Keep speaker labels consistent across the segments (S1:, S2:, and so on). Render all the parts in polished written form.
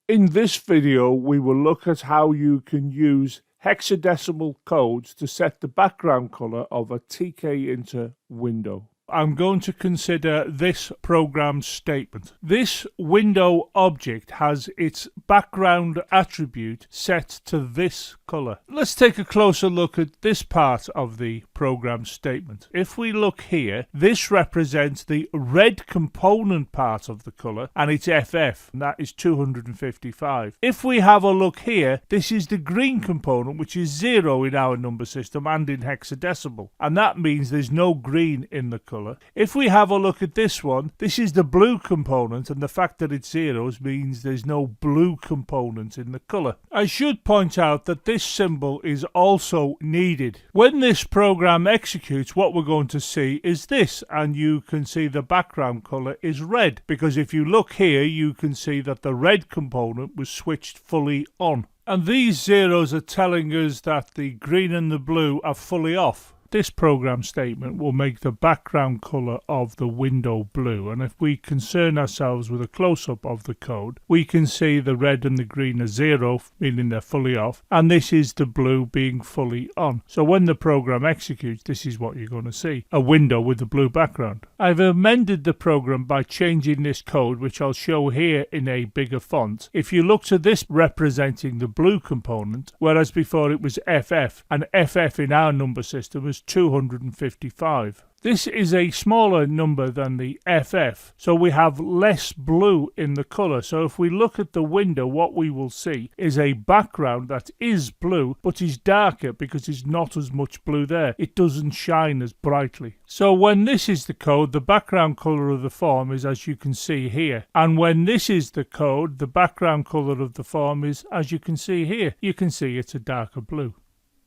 S1: In this video, we will look at how you can use hexadecimal codes to set the background color of a tkinter window. I'm going to consider this program statement. This window object has its background attribute set to this color. Let's take a closer look at this part of the program statement. If we look here, this represents the red component part of the color, and it's FF, and that is 255. If we have a look here, this is the green component, which is 0 in our number system and in hexadecimal, and that means there's no green in the color. If we have a look at this one, this is the blue component, and the fact that it's zeros means there's no blue component in the color. I should point out that this symbol is also needed. When this program executes, what we're going to see is this, and you can see the background color is red, because if you look here, you can see that the red component was switched fully on. And these zeros are telling us that the green and the blue are fully off. This program statement will make the background color of the window blue, and if we concern ourselves with a close-up of the code, we can see the red and the green are 0, meaning they're fully off, and this is the blue being fully on. So when the program executes, this is what you're going to see, a window with the blue background. I've amended the program by changing this code, which I'll show here in a bigger font. If you look to this representing the blue component, whereas before it was FF, and FF in our number system is 255. This is a smaller number than the FF, so we have less blue in the color. So if we look at the window, what we will see is a background that is blue, but is darker because there's not as much blue there. It doesn't shine as brightly. So when this is the code, the background color of the form is as you can see here. And when this is the code, the background color of the form is as you can see here. You can see it's a darker blue.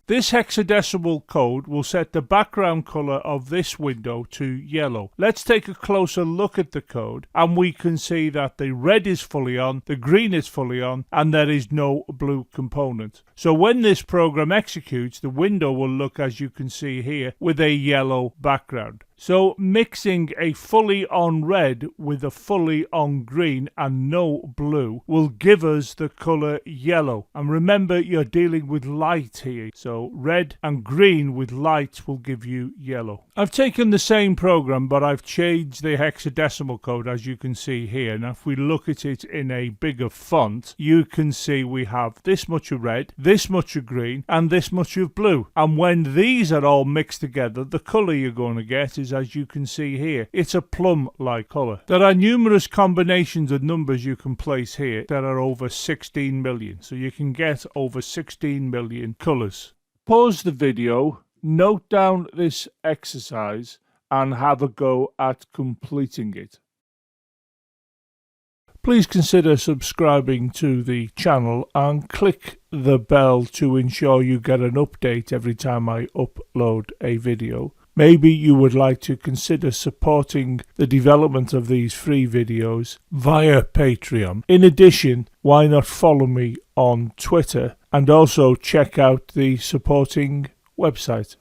S1: This hexadecimal code will set the background color of this window to yellow. Let's take a closer look at the code, and we can see that the red is fully on, the green is fully on, and there is no blue component. So when this program executes, the window will look as you can see here with a yellow background. So mixing a fully on red with a fully on green and no blue will give us the color yellow. And remember, you're dealing with light here. So red and green with light will give you yellow. I've taken the same program, but I've changed the hexadecimal code as you can see here. Now if we look at it in a bigger font, you can see we have this much of red, this much of green, and this much of blue. And when these are all mixed together, the color you're going to get is as you can see here. It's a plum-like color. There are numerous combinations of numbers you can place here. There are over 16 million, so you can get over 16 million colors. Pause the video, note down this exercise, and have a go at completing it. Please consider subscribing to the channel and click the bell to ensure you get an update every time I upload a video. Maybe you would like to consider supporting the development of these free videos via Patreon. In addition, why not follow me on Twitter and also check out the supporting website.